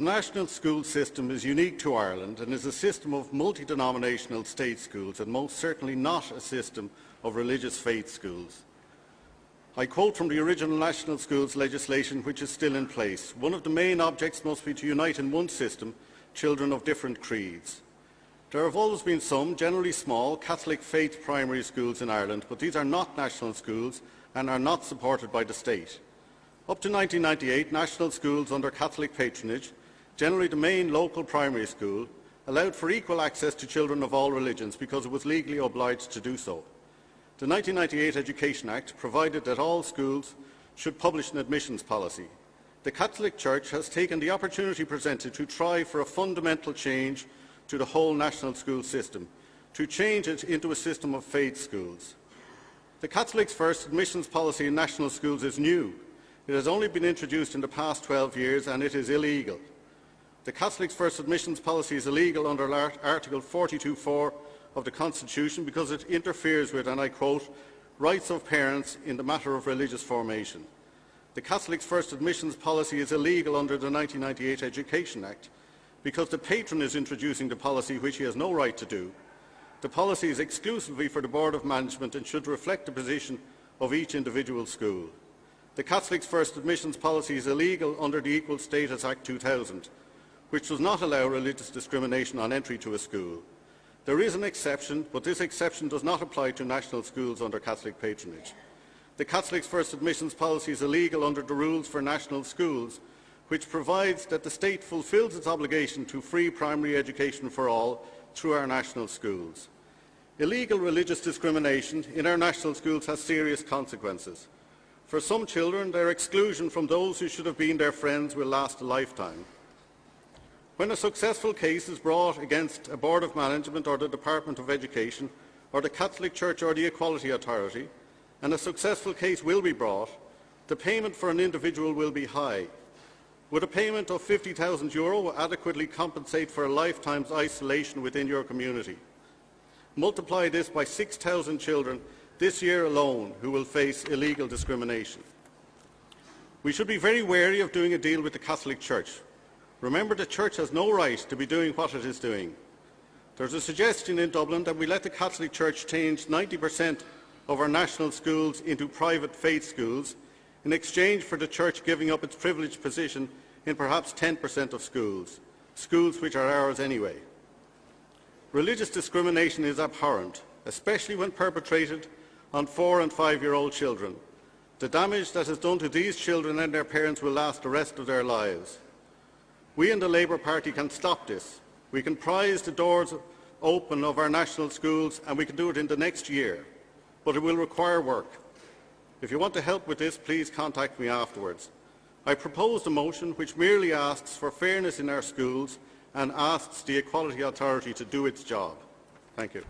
The national school system is unique to Ireland and is a system of multi-denominational state schools and most certainly not a system of religious faith schools. I quote from the original national schools legislation which is still in place. One of the main objects must be to unite in one system children of different creeds. There have always been some, generally small, Catholic faith primary schools in Ireland, but these are not national schools and are not supported by the state. Up to 1998, national schools under Catholic patronage, generally the main local primary school, allowed for equal access to children of all religions because it was legally obliged to do so. The 1998 Education Act provided that all schools should publish an admissions policy. The Catholic Church has taken the opportunity presented to try for a fundamental change to the whole national school system, to change it into a system of faith schools. The Catholics' first admissions policy in national schools is new. It has only been introduced in the past 12 years and it is illegal. The Catholics' first admissions policy is illegal under Article 42(4) of the Constitution because it interferes with, and I quote, rights of parents in the matter of religious formation. The Catholics' first admissions policy is illegal under the 1998 Education Act because the patron is introducing the policy which he has no right to do. The policy is exclusively for the Board of Management and should reflect the position of each individual school. The Catholics' first admissions policy is illegal under the Equal Status Act 2000, which does not allow religious discrimination on entry to a school. There is an exception, but this exception does not apply to national schools under Catholic patronage. The Catholics' first admissions policy is illegal under the rules for national schools, which provides that the state fulfils its obligation to free primary education for all through our national schools. Illegal religious discrimination in our national schools has serious consequences. For some children, their exclusion from those who should have been their friends will last a lifetime. When a successful case is brought against a Board of Management or the Department of Education or the Catholic Church or the Equality Authority, and a successful case will be brought, the payment for an individual will be high. Would a payment of €50,000 adequately compensate for a lifetime's isolation within your community? Multiply this by 6,000 children this year alone who will face illegal discrimination. We should be very wary of doing a deal with the Catholic Church. Remember, the Church has no right to be doing what it is doing. There is a suggestion in Dublin that we let the Catholic Church change 90% of our national schools into private faith schools in exchange for the Church giving up its privileged position in perhaps 10% of schools, schools which are ours anyway. Religious discrimination is abhorrent, especially when perpetrated on 4- and 5-year-old children. The damage that is done to these children and their parents will last the rest of their lives. We in the Labour Party can stop this. We can prise the doors open of our national schools and we can do it in the next year, but it will require work. If you want to help with this, please contact me afterwards. I proposed a motion which merely asks for fairness in our schools and asks the Equality Authority to do its job. Thank you.